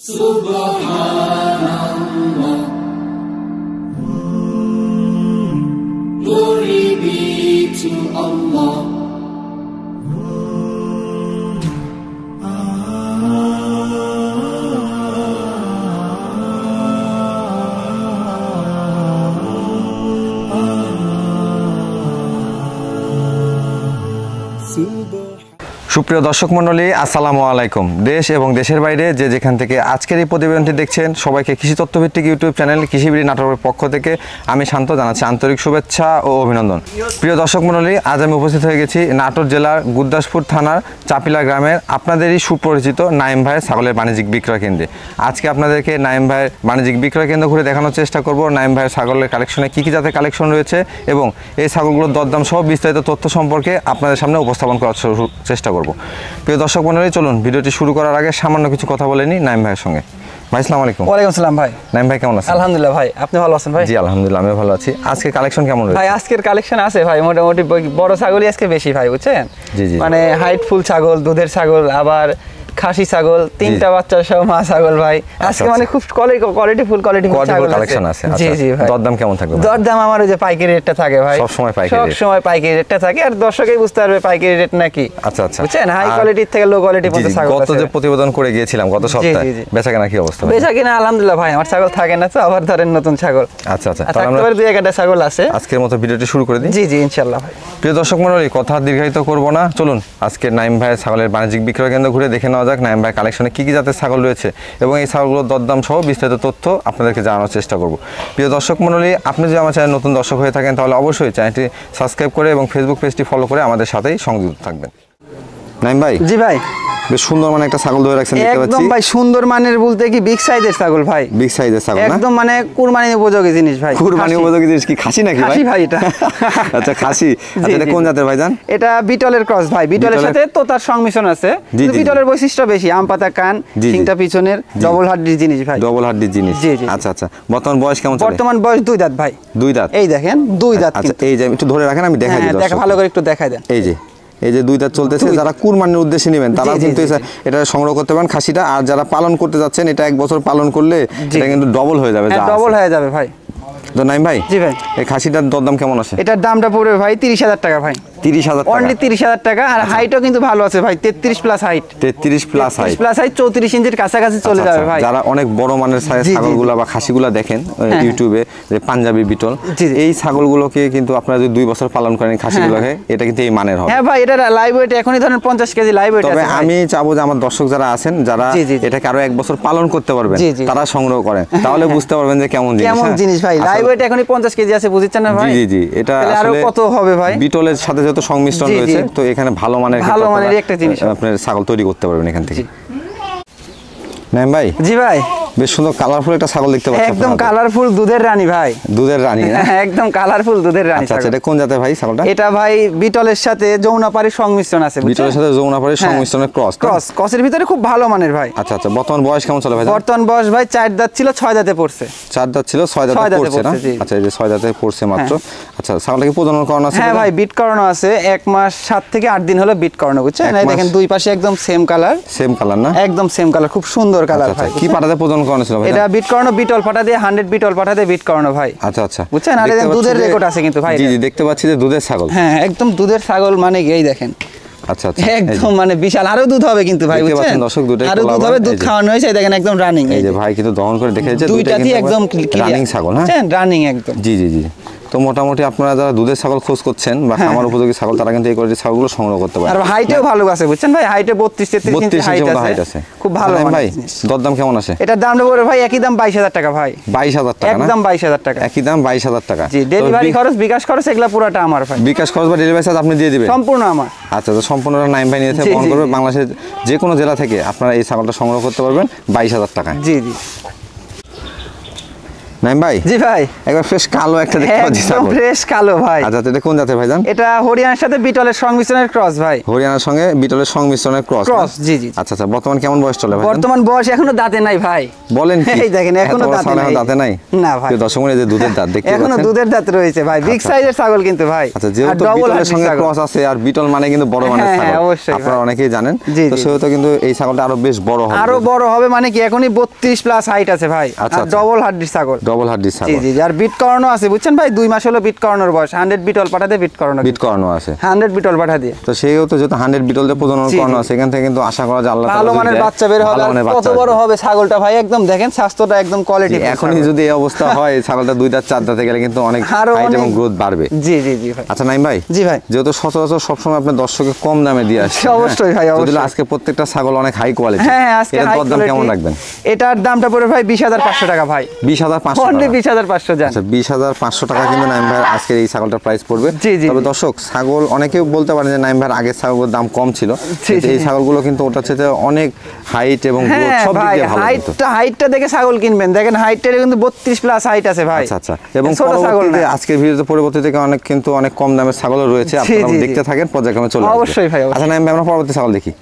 Subhanallah, glory be to Allah. সুপ্রিয় দর্শক মণ্ডলী, আসসালামু আলাইকুম। দেশ এবং দেশের বাইরে যে যেখান থেকে আজকের এই প্রতিবেদনটি দেখছেন, সবাইকে কৃষি তথ্যভিত্তিক ইউটিউব চ্যানেল কৃষিবিড়ি নাটোরের পক্ষ থেকে আমি শান্ত জানাচ্ছি আন্তরিক শুভেচ্ছা ও অভিনন্দন। প্রিয় দর্শক মণ্ডলী, আজ আমি উপস্থিত হয়ে গেছি নাটোর জেলার গুরদাসপুর থানার চাপিলা গ্রামের আপনাদেরই সুপরিচিত নাইম ভাইয়ের ছাগলের বাণিজ্যিক বিক্রয় কেন্দ্রে। আজকে আপনাদেরকে নাইম ভাইয়ের বাণিজ্যিক বিক্রয় কেন্দ্র ঘুরে দেখানোর চেষ্টা করব নাইম ভাইয়ের ছাগলের কালেকশনে কী কী জাতের কালেকশন রয়েছে এবং এই ছাগলগুলোর দরদাম সহ বিস্তারিত তথ্য সম্পর্কে আপনাদের সামনে উপস্থাপন করার চেষ্টা করব। প্রিয় দর্শক মণ্ডলী, চলুন ভিডিওটি শুরু করার আগে সামান্য কিছু কথা বলে নিই নাইম ভাইয়ের সঙ্গে। ভাই আসসালামু আলাইকুম। ওয়ালাইকুম আসসালাম ভাই। নাইম ভাই কেমন আছেন? আলহামদুলিল্লাহ ভাই, আপনি ভালো আছেন ভাই? জি আলহামদুলিল্লাহ, আমিও ভালো আছি। আজকে কালেকশন কেমন রয়েছে? ভাই আজকের কালেকশন আছে ভাই, মোটামুটি বড় ছাগলই আজকে বেশি ভাই, বুঝছেন? জি জি, মানে হাইট ফুল ছাগল, দুধের ছাগল, আবার খাসি ছাগল, তিনটা বাচ্চা সহ মা ছাগল ভাই। আজকে মানে খুব কোয়ালিটি ফুল ছাগল কালেকশন আছে। জি জি ভাই। দরদাম কেমন থাকবে? দরদাম আমার ওই যে পাইকারি রেটটা থাকে ভাই, সব সময় পাইকারি রেটটা থাকে, আর দর্শকই বুঝতে পারবে পাইকারি রেট নাকি। আচ্ছা আচ্ছা, বুঝছেন? হাই কোয়ালিটির থেকে লো কোয়ালিটি পর্যন্ত ছাগল আছে। গত যে প্রতিবেদন করে গিয়েছিলাম গত সপ্তাহে, বেচাকেনা কি অবস্থা? বেচাকেনা আলহামদুলিল্লাহ ভাই, আমার ছাগল থাকে না তো, আবার ধরেন নতুন ছাগল। আচ্ছা আচ্ছা, তাহলে আমরা দুই একটা ছাগল আছে। আজকের মতো ভিডিওটি শুরু করে দিই। জি জি ইনশাআল্লাহ ভাই। প্রিয় দর্শক মণ্ডলী, কথা দীর্ঘায়িত করব না, চলুন আজকে নাইম ভাইয়ের ছাগলের বাণিজ্যিক বিক্রয় কেন্দ্র ঘুরে দেখে নেওয়া যাক নাইম ভাই কালেকশনে কী কী জাতের ছাগল রয়েছে এবং এই ছাগলগুলোর দরদাম সহ বিস্তারিত তথ্য আপনাদেরকে জানানোর চেষ্টা করব। প্রিয় দর্শক মণ্ডলী, আপনি যদি আমার চ্যানেল নতুন দর্শক হয়ে থাকেন তাহলে অবশ্যই চ্যানেলটি সাবস্ক্রাইব করে এবং ফেসবুক পেজটি ফলো করে আমাদের সাথেই সংযুক্ত থাকবেন। নাইম ভাই। জি ভাই। বেশ সুন্দর মানে একটা ছাগল ধরে রাখছেন দেখতে পাচ্ছি। একদম ভাই সুন্দর মানের বলতে কি বিগ সাইজের ছাগল ভাই। বিগ সাইজের ছাগল না? একদম মানে কুরবানি উপযোগী জিনিস ভাই। কুরবানি উপযোগী জিনিস কি খাসি নাকি ভাই? খাসি ভাই এটা। আচ্ছা খাসি। আচ্ছা এটা কোন জাতের ভাইজান? এটা বিটলের ক্রস ভাই। বিটলের সাথে তোতার সংমিশ্রণ আছে। কিন্তু বিটলের বৈশিষ্ট্য বেশি, আম পাতা কান, সিংটা পিছনের, ডবল হাড্ডির জিনিস ভাই। ডবল হাড্ডির জিনিস। জি জি। আচ্ছা আচ্ছা, বর্তমান বয়স কেমন চলে? বর্তমান বয়স 2 দাঁত ভাই। 2 দাঁত। এই দেখেন 2 দাঁত। আচ্ছা এই যে একটু ধরে রাখেন, আমি দেখাই দিই। দেখা ভালো করে একটু দেখাই দেন। এই যে 2 দাঁত চলতেছে, যারা কুরবানির উদ্দেশ্যে নেবেন তারা কিন্তু এটা সংগ্রহ করতে পারেন খাসিটা, আর যারা পালন করতে যাচ্ছেন এটা 1 বছর পালন করলে এটা কিন্তু ডবল হয়ে যাবে। ডবল হয়ে যাবে ভাই। তো নাইম ভাই। জি ভাই। এই খাসিটার দরদাম কেমন আছে? এটার দামটা পড়বে ভাই 30,000 টাকা ভাই। 30,000 টাকা? অনলি 30,000 টাকা। আর হাইটও কিন্তু ভালো আছে ভাই, 33 প্লাস হাইট। 33 plus height. 34 ইঞ্চির কাছাকাছি চলে যাবে ভাই। যারা অনেক বড় মানের ছাগলগুলা বা খাসিগুলা দেখেন ইউটিউবে, যে পাঞ্জাবি বিটল, এই ছাগলগুলোকে কিন্তু আপনারা যদি 2 বছর পালন করেন খাসিগুলোকে, এটা কিন্তু এই মানের হবে। হ্যাঁ ভাই, এটা লাইভ ওয়েট এখনই ধরেন 50 কেজি লাইভ ওয়েট আছে। তবে আমি চাবো যে আমার দর্শক যারা আছেন, যারা এটাকে আরো 1 বছর পালন করতে পারবেন, তারা সংগ্রহ করেন, তাহলে বুঝতে পারবেন যে কেমন জিনিস ভাই। লাইভ ওয়েট এখনই 50 কেজি আছে, বুঝছেন না ভাই? জি জি, এটা আরো কত হবে ভাই? বিটলের সাথে যত সংমিশ্রণ রয়েছে, তো এখানে ভালো মানের একটা জিনিস আপনার ছাগল তৈরি করতে পারবেন এখান থেকে। নাইম ভাই। জি ভাই। বেশ সুন্দর কালারফুল একটা ছাগল দেখতে পাচ্ছি। একদম কালারফুল দুধের রানী ভাই। দুধের রানী? একদম কালারফুল দুধের রানী। আচ্ছা এটা কোন জাতের ভাই ছাগলটা? এটা ভাই বিটলের সাথে যৌনাপাড়ির সংমিশ্রণ আছে। বিটলের সাথে যৌনাপাড়ির সংমিশ্রণের ক্রসের ভিতরে খুব ভালো মানের ভাই। আচ্ছা আচ্ছা, বর্তমান বয়স কেমন চলে ভাই? বর্তমান বয়স ভাই 4 দাঁত ছিল, 6 দাঁতে পড়ছে। 4 দাঁত ছিল, 6 দাঁতে পড়ছে না? আচ্ছা এই যে 6 দাঁতে পড়ছে মাত্র। আচ্ছা ছাগলটা কি প্রজনন করানো আছে? হ্যাঁ ভাই, বিট করানো আছে। 1 মাস 7 থেকে 8 দিন হলো বিট করানো, বুঝছেন? এই দেখেন দুই পাশে একদম সেম কালার। সেম কালার না? একদম সেম কালার, খুব সুন্দর কালার ভাই। কি পাটাতে প্রজনন করানো ছিল ভাই? এটা বিট করানো, বিটল পাটা দিয়ে 100 বিটল পাটা দিয়ে বিট করানো ভাই। আচ্ছা আচ্ছা, বুঝছেন? আর এই দুধের রেকর্ড আছে কিন্তু ভাই। জি জি, দেখতে পাচ্ছি যে দুধের ছাগল। হ্যাঁ একদম দুধের ছাগল, মানে এই দেখেন। আচ্ছা আচ্ছা, একদম মানে বিশাল। আরো দুধ হবে কিন্তু ভাই, বুঝছেন? দর্শক দুধে আরো দুধ হবে, দুধ খাওয়ানো হয়েছে, দেখেন একদম রানিং। এই যে ভাই কিন্তু দহন করে দেখে যাচ্ছে দুইটাতেই একদম রানিং ছাগল। হ্যাঁ রানিং একদম। জি জি জি। তো মোটামুটি আপনারা যারা দুধের ছাগল খোঁজ করছেন বা খামার উপযোগী ছাগল, তারা কিন্তু এই কোয়ালিটির ছাগলগুলো সংগ্রহ করতে পারে। আর হাইটেও ভালো আছে, বুঝছেন ভাই? হাইটে 32-33 ইঞ্চি হাইট আছে, খুব ভালো ভাই। দরদাম কেমন আছে? এটার দামটা পড়বে ভাই একই দাম 22,000 টাকা ভাই। 22,000 টাকা? একদম 22,000 টাকা। একই দাম 22,000 টাকা। জি, ডেলিভারি খরচ, বিকাশ খরচ এগুলা পুরোটা আমার ভাই। বিকাশ খরচ বা ডেলিভারি চার্জ আপনি দিয়ে দিবেন? সম্পূর্ণ আমার। আচ্ছা, তো সম্পূর্ণ নাইম ভাই নিয়ে বহন করবে। বাংলাদেশের যে কোনো জেলা থেকে আপনারা এই ছাগলটা সংগ্রহ করতে পারবেন 22,000 টাকা। জি জি। নাইম ভাই জি ভাই, একবার ফ্রেশ কালো একটা দেখতে পাচ্ছি একদম ছাগল। ফ্রেশ কালো ভাই। আচ্ছা এটা কোন জাতের ভাইজান? এটা হরিয়ানার সাথে বিটলের সংমিশ্রণের ক্রস ভাই। হরিয়ানার সঙ্গে বিটলের সংমিশ্রণের ক্রস। ক্রস, জি জি। আচ্ছা আচ্ছা, বর্তমান কেমন বয়স চলে ভাই? বর্তমান বয়স এখনো দাঁতে নাই ভাই। বলেন কি? এই দেখেন এখনো এত বড় দাঁতে ছাগল নাই। দাঁতে নাই? না ভাই, দর্শক এই যে দুধের দাঁত দেখতে এখনো পাচ্ছেন। দুধের দাঁত রয়েছে ভাই, বিগ আচ্ছা। সাইজের ছাগল কিন্তু ভাই। আচ্ছা, আর যেহেতু double বিটলের হাড্ডির সঙ্গে ছাগল। ক্রস আছে আর বিটল মানে কিন্তু বড় মানের হ্যাঁ, ছাগল, অবশ্যই আপনারা ভাই। অনেকেই জানেন। জি, তো জি। সেহেতু কিন্তু এই ছাগলটা আরো বেশ বড় হবে। আরো বড় হবে মানে কি, এখনই 32 প্লাস হাইট আছে ভাই। আচ্ছা, আর আচ্ছা। ডবল হাড্ডির ছাগল। ডবল হাড্ডির জি ছাগল। জি, আর বিট করানো আছে বুঝছেন ভাই, 2 মাস হলো বিট করানোর বয়স। 100 বিটল পাঠাতে বিট করানো। বিট করানো আছে। 100 বিটল পাঠা দিয়ে। তো সেহেতু যেহেতু 100 বিটল দিয়ে প্রজনন জি, করানো জি। আছে, এখান থেকে কিন্তু আশা করা যায় আল্লাহ তাআলা ভালো যদি মানের দেয়, বাচ্চা বের হবে। ভালো আর মানের কত বাচ্চা বড় আসবে। হবে ছাগলটা ভাই, একদম দেখেন স্বাস্থ্যটা একদম কোয়ালিটি। এখনই যদি এই অবস্থা হয় এই ছাগলটা 2 দাঁত 4 দাঁতে গেলে কিন্তু অনেক আরো হাইট এবং অনেক- গ্রোথ বাড়বে। জি জি জি ভাই। আচ্ছা নাইম ভাই, জি ভাই। যেহেতু সচরাচর সবসময় আপনি দর্শকের কম দামে দিয়ে আসছেন, অবশ্যই ভাই, হ্যাঁ? অবশ্যই। যদিও আজকে প্রত্যেকটা ছাগল অনেক হাই কোয়ালিটি। হ্যাঁ হ্যাঁ, আজকে এটার হাই দরদাম কেমন কোয়ালিটি। রাখবেন? এটার দামটা পড়ে ভাই 20,500 টাকা ভাই। 20,500 অনলি টাকা। 20,500 জান। আচ্ছা 20,500 টাকা কিন্তু নাইম ভাই আজকের এই ছাগলটার প্রাইস পড়বে। জি, জি, তবে জি। দর্শক ছাগল অনেকেই বলতে পারেন যে নাইম ভাইয়ের আগের ছাগলের দাম কম ছিল, কিন্তু জি, এই জি। ছাগলগুলো কিন্তু ওটার চেয়ে অনেক হাইট এবং গ্রোথ হ্যাঁ সব দিক ভাই, দিয়ে ভালো কিন্তু। হাইটটা দেখে ছাগল কিনবেন। দেখেন হাইটটা কিন্তু 32 প্লাস হাইট আছে ভাই। আচ্ছা আচ্ছা, এবং ছোট ছাগল পরবর্তীতে না। আজকের ভিডিওতে পরবর্তী থেকে অনেক কিন্তু অনেক কম দামের ছাগলও রয়েছে, জি, আপনারা জি, জি। দেখতে থাকেন, পর্যায়ক্রমে চলে আসবে। অবশ্যই ভাই, অবশ্যই। আচ্ছা নাইম ভাই আমরা পরবর্তী ছাগল দেখি।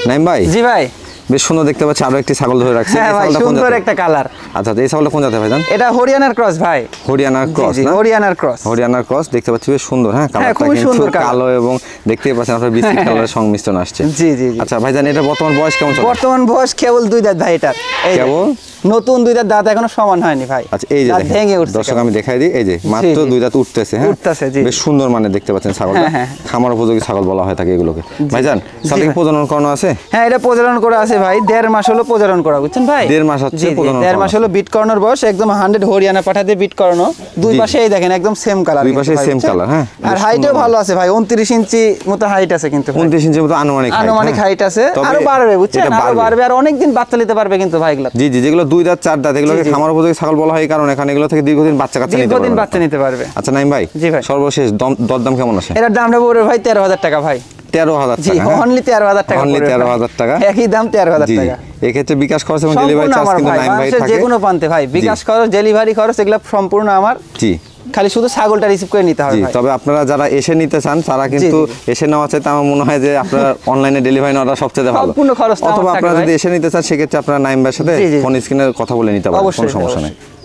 নাইম ভাই জি ভাই। বেশ সুন্দর দেখতে পাচ্ছি, আরো একটি ছাগল ধরে রাখছে। হ্যাঁ এই ভাই, ছাগলটা কোন সুন্দর জাতের? একটা কালার। আচ্ছা এই ছাগলটা কোন জাতের ভাইজান? এটা হরিয়ানার ক্রস ভাই। হরিয়ানার ক্রস জি, না? হরিয়ানার ক্রস। হরিয়ানার ক্রস দেখতে পাচ্ছি, বেশ সুন্দর। হ্যাঁ কালারটা খুবই কিন্তু সুন্দর কালার। কালো এবং দেখতেই পাচ্ছেন আপনার বিস্কিট কালারের সংমিশ্রণ আসছে। জি জি জি। আচ্ছা ভাইজান এটা বর্তমান বয়স কেমন চলে? বর্তমান বয়স কেবল 2 দাঁত ভাই এটার। এই যে, কেবল? নতুন 2 দাঁত এখনো সমান হয়নি ভাই। আচ্ছা এই যে দাঁত দেখেন, ভেঙে উঠছে দর্শক কেবল। আমি দেখাই দিই, এই যে মাত্র জি। 2 দাঁত উঠতেছে। হ্যাঁ উঠতেছে, জি। বেশ সুন্দর মানে দেখতে পাচ্ছেন ছাগলটা। হ্যাঁ, হ্যাঁ। খামার উপযোগী ছাগল বলা হয় থাকে এগুলোকে। ভাইজান সাথে ভাই। প্রজনন করানো আছে? হ্যাঁ এটা প্রজনন করা আছে ভাই, 1.5 মাস হলো প্রজনন করা বুঝছেন ভাই। 1.5 মাস হচ্ছে জি, জি, প্রজনন 1.5 মাস করানো। হলো বিট করানোর বয়স, একদম 100 হরিয়ানা পাঠাতে বিট করানো। দুই জি। পাশে এই দেখেন একদম সেম কালার। দুই পাশেই same color, হ্যাঁ। আর বেশ হাইটও সুন্দর। ভালো আছে ভাই, 29 ইঞ্চি মতো হাইট আছে কিন্তু ভাই। 29 ইঞ্চির মতো আনুমানিক height, আনুমানিক হ্যাঁ। হাইট আছে, তবে আরো বাড়বে বুঝছেন, এটা আরো বাড়বে, আর অনেকদিন বাচ্চা নিতে পারবে কিন্তু ভাই এগুলো। জি জি, যেগুলো 2 দাঁত 4 দাঁত এগুলোকে জি, জি। খামার উপযোগী ছাগল বলা হয়, এই কারণে এখানে এগুলো থেকে দীর্ঘদিন বাচ্চা কাচ্চা নিতে পারবে। দীর্ঘদিন বাচ্চা নিতে পারবে। আচ্ছা নাইম ভাই, জি ভাই। সর্বশেষ দরদাম কেমন আছে? এটার দামটা পড়বে ভাই 13,000 টাকা ভাই। 13,000 জি, টাকা। হ্যাঁ? অনলি 13,000 টাকা Only পড়বে ভাই। 13,000 টাকা। একই দাম 13,000 জি জি। টাকা। এক্ষেত্রে বিকাশ খরচ এবং ডেলিভারি সম্পূর্ণ চার্জ আমার কিন্তু ভাই, নাইম ভাই বাংলাদেশের থাকে। যে কোনো প্রান্তে ভাই, বিকাশ খরচ, ডেলিভারি খরচ এগুলো সম্পূর্ণ আমার। জি খালি শুধু ছাগলটা রিসিভ করে নিতে হবে জি, ভাই। তবে আপনারা যারা এসে নিতে চান তারা কিন্তু জি, এসে নেওয়া চাইতে আমার মনে হয় যে আপনার অনলাইনে ডেলিভারি নেওয়াটা সবচেয়ে ভালো। সম্পূর্ণ খরচটা আমার অথবা থাকে আপনারা ভাই। যদি এসে নিতে চান সেক্ষেত্রে আপনারা নাইম ভাইয়ের সাথে জি, জি। ফোন স্ক্রিনে কথা বলে নিতে পারেন, কোনো অবশ্যই, সমস্যা নেই। অবশ্যই।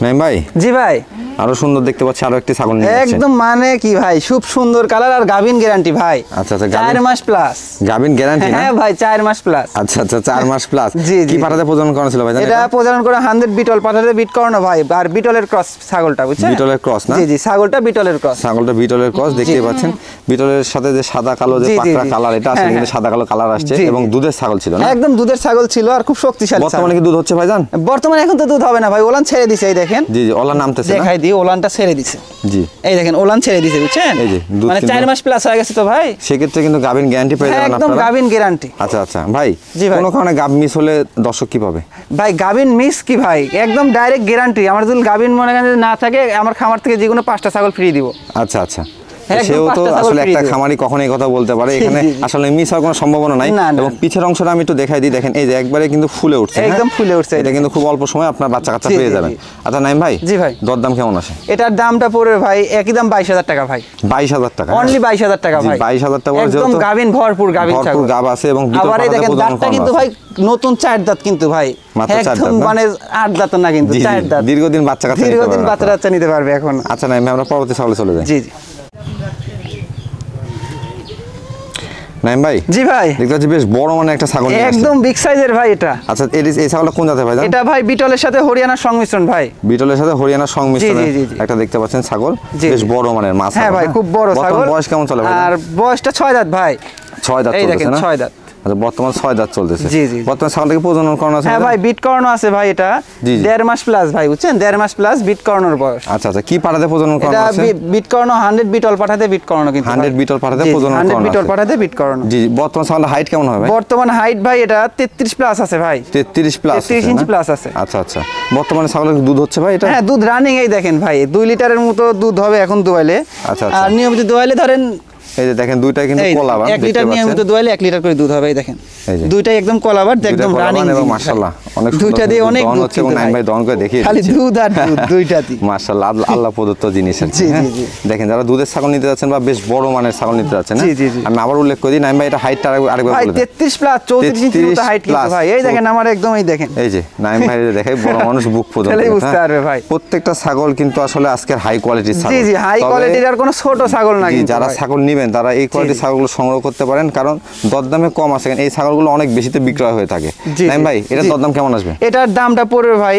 নাইম ভাই জি ভাই, আরো সুন্দর দেখতে পাচ্ছি, আরো একটি ছাগল নিয়ে যাচ্ছেন। একদম মানে কি ভাই, খুব সুন্দর কালার আর গাভিন গ্যারান্টি ভাই। আচ্ছা, আচ্ছা, 4 গাভীন- মাস প্লাস। গাভিন গ্যারান্টি না? হ্যাঁ ভাই, 4 মাস প্লাস। আচ্ছা আচ্ছা, 4 মাস প্লাস। জি, কি জি। পাঠাতে প্রজনন করা ছিল ভাই জানেন? এটা প্রজনন করে 100 বিটল পাঠাতে বিট করানো ভাই, আর বিটলের ক্রস ছাগলটা বুঝছেন। বিটলের ক্রস না? জি জি, ছাগলটা বিটলের ক্রস। ছাগলটা বিটলের ক্রস দেখতেই পাচ্ছেন। বিটলের সাথে যে সাদা কালো যে জি, জি, পাকড়া জি। কালার এটা আছে, হ্যাঁ, কিন্তু হ্যাঁ। সাদা কালো কালার আসছে জি, এবং জি। দুধের ছাগল ছিল না? একদম দুধের ছাগল ছিল আর খুব শক্তিশালী ছাগল। বর্তমানে কি দুধ হচ্ছে ভাইজান? বর্তমানে এখন তো দুধ হবে না ভাই, ওলান ছেড়ে দিছে, এই দেখেন। জি জি, ওলা নামতেছে না? দেখাই দিই, ওলানটা ছেড়ে দিছে। জি, এই দেখেন ওলান ছেড়ে দিছে বুঝছেন। এই যে, দুধ মানে কিন্তু- 4 মাস প্লাস হয়ে গেছে তো ভাই। সেক্ষেত্রে কিন্তু গাভিন গ্যারান্টি পেয়ে হ্যাঁ, যাবেন একদম আপনারা। গাভিন গ্যারান্টি। আচ্ছা আচ্ছা ভাই, জি ভাই। কোনো কারণে গাভ মিস হলে দর্শক কি পাবে? ভাই গাভিন মিস কি ভাই, একদম ডাইরেক্ট গ্যারান্টি। আমার যদি গাভিন মনে করেন যদি না থাকে, আমার খামার থেকে যে কোনো 5টা ছাগল ফ্রি দিব। আচ্ছা আচ্ছা, হ্যাঁ, একদম সেও তো 5টা ছাগল আসলে free একটা দিবে। খামারি কখনো এই কথা বলতে পারে, জি, এখানে জি, জি। আসলে মিস হওয়ার কোনো সম্ভাবনা নাই। না, না। এবং পিছের অংশটা আমি একটু দেখাই দিই, দেখেন এই যে একবারে কিন্তু ফুলে উঠছে। হ্যাঁ? একদম ফুলে উঠছে, এটা কিন্তু খুব অল্প সময় আপনার বাচ্চা কাচ্চা জি, পেয়ে জি, যাবেন। জি। আচ্ছা নাইম ভাই, জি ভাই। দরদাম কেমন আসে? এটার দামটা পড়বে ভাই একই দাম 22,000 টাকা ভাই। 22,000 টাকা। অনলি 22,000 টাকা জি, ভাই। 22,000 টাকা বলে একদম যেহেতু গাভিন ভরপুর গাভিন ভরপুর ছাগল। গাভ আছে এবং বিটল আবার এই পাঠাতে দেখেন প্রজনন দাঁতটা করানো কিন্তু আছে। ভাই নতুন 4 দাঁত কিন্তু ভাই, মাত্র 4 দাঁত একদম না? মানে 8 দাঁত না কিন্তু জি, জি, 4 দাঁত। দীর্ঘদিন বাচ্চা কাচ্চা নিতে দীর্ঘদিন পারবেন বাচ্চা আপনারা। কাচ্চা নিতে পারবে এখন। আচ্ছা নাইম ভাই, আমরা পরবর্তী ছাগলে চলে যাই। জি জি। নাইম ভাই, জি ভাই, দেখতে পাচ্ছি বেশ বড় মানে একটা ছাগল নিয়ে আসছেন। একদম বিগ সাইজের ভাই এটা। আচ্ছা এই ছাগলটা কোন জাতের ভাই জানেন? এটা ভাই বিটলের সাথে হরিয়ানার সংমিশ্রণ ভাই। বিটলের সাথে হরিয়ানার সংমিশ্রণে জি, জি, জি। একটা দেখতে পাচ্ছেন ছাগল, জি, বেশ জি। বড় মানের মাছ। হ্যাঁ ভাই, খুব বড় ছাগল। বয়স কেমন চলে ভাই? আর বয়সটা 6 দাঁত ভাই। 6 দাঁত এই চলতেছে দেখেন না? 6 দাঁত। আচ্ছা বর্তমান 6 দাঁত চলতেছে। জি, জি। বর্তমান ছাগলটাকে প্রজনন করানো আছে? হ্যাঁ ভাই, বিট করানো আছে ভাই এটা। জি, জি। 1.5 মাস প্লাস ভাই বুঝছেন, 1.5 মাস প্লাস বিট করানোর বয়স। আচ্ছা আচ্ছা, কি পাঠাতে প্রজনন করানো এটা আছে? বিট করানো 100 বিটল পাঠাতে বিট করানো কিন্তু 100 বিটল পাঠাতে প্রজনন 100 করানো বিটল আছে। পাঠাতে বিট করানো। জি জি, বর্তমান ছাগলের হাইট কেমন হবে ভাই? বর্তমান হাইট ভাই এটা 33 প্লাস আছে ভাই। 33 প্লাস। 33 ইঞ্চি প্লাস আছে। আচ্ছা আচ্ছা, বর্তমানে ছাগলের দুধ হচ্ছে ভাই এটা? হ্যাঁ, দুধ রানিং এই দেখেন ভাই, 2 লিটারের মতো দুধ হবে এখন দোয়াইলে। আচ্ছা, আচ্ছা। আর নিয়মিত দোয়াইলে ধরেন এই যে দেখেন দুইটাই কিন্তু এই কলাবান, 1 লিটার নিয়মিত দোয়ালে 1 লিটার করে দুধ হবে। এই দেখেন এই যে দুইটাই একদম কলাবার, একদম রানিং এবং মাশাআল্লাহ অনেক সুন্দর দুইটা দিয়ে অনেক দহন দুধ হচ্ছে এবং কিন্তু নাইম ভাই দহন করে দেখিয়ে খালি দিচ্ছে। দুধ আর দুধ দুইটাতেই। মাশাআল্লাহ আল্লাহ প্রদত্ত জিনিস আর কি, জি, হ্যাঁ। জি, জি। দেখেন যারা দুধের ছাগল নিতে যাচ্ছেন বা বেশ বড় মানের ছাগল নিতে যাচ্ছেন, জি, জি, জি। আমি আবার উল্লেখ করি নাইম ভাই এটা হাইটটা আরেকবার ভাই বলে দেন। 33 প্লাস 34 ইঞ্চির মতো হাইট কিন্তু 33 ভাই। এই দেখেন আমার একদম এই দেখেন এই যে নাইম ভাই দেখাই বড় মানুষ বুক পর্যন্ত, তাহলেই বুঝতে পারবে ভাই। প্রত্যেকটা ছাগল কিন্তু আসলে আজকের হাই কোয়ালিটির ছাগল। জি জি হাই তবে কোয়ালিটির, আর কোনো ছোট ছাগল না জি, কিন্তু যারা ভাই। ছাগল নেবেন তারা এই কোয়ালিটির জি। ছাগলগুলো সংগ্রহ করতে পারেন, কারণ দরদামে কম আছে। এই ছাগলগুলো অনেক বেশিতে বিক্রয় হয়ে থাকে। জি, নাইম জি, ভাই এটার জি। দরদাম কেমন আসবে? এটার দামটা পড়বে ভাই,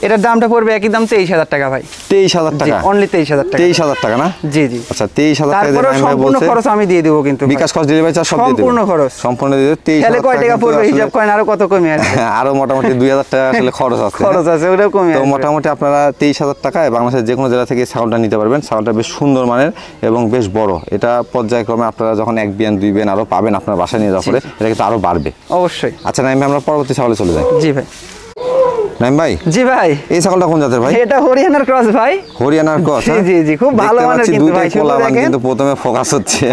এটার দামটা পড়বে একই দাম 23,000 টাকা ভাই। 23,000 টাকা? অনলি 23,000 টাকা। 23,000 টাকা না? জি জি। আচ্ছা 23,000 টাকা তারপরে নাইম ভাই সম্পূর্ণ বলছে। খরচ আমি দিয়ে দেবো কিন্তু ভাই। বিকাশ খরচ ডেলিভারি চার্জ সব দিয়ে দেবেন? সম্পূর্ণ খরচ। সম্পূর্ণ দিয়ে দেবেন। তাহলে 23,000 কয় টাকা কিন্তু পড়বে আসলে- হিসাব করেন, আরো কত কমে আসবে? আরো মোটামুটি 2,000 টাকা আসলে খরচ আছে। খরচ আছে, ওটাও কমে তো আসবে। মোটামুটি আপনারা 23,000 টাকায় বাংলাদেশের যে কোনো জেলা থেকে এই ছাগলটা নিতে পারবেন। ছাগলটা বেশ সুন্দর মানের এবং বেশ বড়। এটা পর্যায়ক্রমে আপনারা যখন 1 বিয়ান 2 বিয়ান আরো পাবেন আপনার বাসায় নিয়ে যাওয়ার পরে, এটা কিন্তু আরো বাড়বে। অবশ্যই। আচ্ছা নাইম ভাই আমরা পরবর্তী ছাগলে চলে যাই। জি ভাই। নাইম ভাই জি ভাই। এই ছাগলটা কোন জাতের ভাই? এটা হরিয়ানার ক্রস ভাই। হরিয়ানার ক্রস? জি, জি, জি, খুব ভালো মানের কিন্তু ভাই, শুধু কোলাবান দেখেন। কিন্তু প্রথমে ফোকাস হচ্ছে।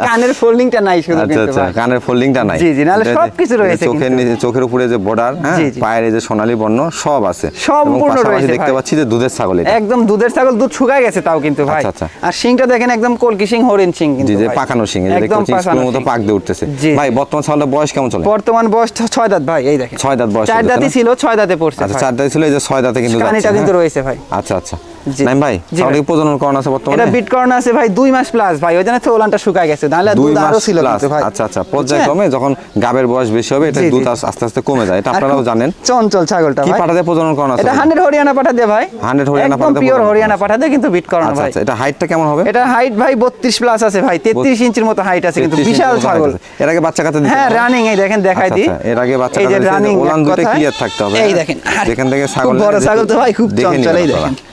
কানের ফোল্ডিংটা নাই শুধু আচ্ছা কিন্তু আচ্ছা ভাই। কানের ফোল্ডিংটা নাই। জি, জি, নাহলে এটা- সবকিছু রয়েছে চোখের কিন্তু। নিচে চোখের উপরে যে বর্ডার, হ্যাঁ, জি, জি। পায়ের এই যে সোনালী বর্ণ সব আছে। সম্পূর্ণ এবং পাশাপাশি রয়েছে দেখতে ভাই। পাচ্ছি যে দুধের ছাগল এটা। একদম দুধের ছাগল, দুধ শুকায় গেছে তাও কিন্তু ভাই। আচ্ছা, আচ্ছা। আর শিংটা দেখেন একদম কলকি শিং, হরিণ শিং কিন্তু জি যে ভাই। পাকানো শিং, এই যে দেখতে একদম পাচ্ছি পাকানো স্কুলের মতো শিং। পাক দিয়ে উঠতেছে। জি। ভাই বর্তমান ছাগলের বয়স কেমন চলে? বর্তমান বয়স 6 দাঁত ভাই, এই দেখেন। 6 দাঁত বয়স 4 চলতেছে দাঁতই না? ছিল, 6 দাঁতে পড়ছে আচ্ছা ভাই। 4 দাঁত ছিল, এই যে 6 দাঁতে কিন্তু কানিটা যাচ্ছে, কিন্তু হ্যাঁ? রয়েছে ভাই। আচ্ছা আচ্ছা জি। নাইম ভাই জি ছাগল ভাই। কি প্রজনন করানো আছে বর্তমানে? এটা বিট করানো আছে ভাই 2 মাস প্লাস ভাই, ওই জন্য তো ওলানটা শুকায় গেছে, নাহলে 2 দুধ আরো মাস ছিল প্লাস। কিন্তু ভাই। আচ্ছা আচ্ছা পর্যায়ক্রমে যখন গাবের বয়স বেশি হবে এটা জি, জি। দুধ আস্তে আস্তে কমে যায়, এটা আর আপনারাও খুব জানেন। চঞ্চল ছাগলটা কি ভাই। পাঠাতে প্রজনন করানো আছে? এটা 100 হরিয়ানা পাঠা দে ভাই। 100 হরিয়ানা একদম পাঠাতে পিওর প্রজনন হরিয়ানা করানো পাঠা দে, কিন্তু বিট করানো আচ্ছা ভাই। আচ্ছা এটা হাইটটা কেমন হবে? এটা হাইট ভাই 32 প্লাস আছে ভাই, 33 ইঞ্চির মতো হাইট আছে কিন্তু, 33 বিশাল ইঞ্চির মতো ছাগল। height আছে। এর আগে বাচ্চা কাচ্চা দিতে হ্যাঁ হবে? রানিং, এই দেখেন দেখাই আচ্ছা, দিই। আচ্ছা, এর আগে বাচ্চা এই যে কাচ্চা দিতে রানিং ওলান দুটো ক্লিয়ার থাকতে হবে। এই দেখেন যেখান থেকে ছাগল খুব বড় ছাগল তো ভাই, খুব দেখে নিন চঞ্চল, এই আপনারা। দেখেন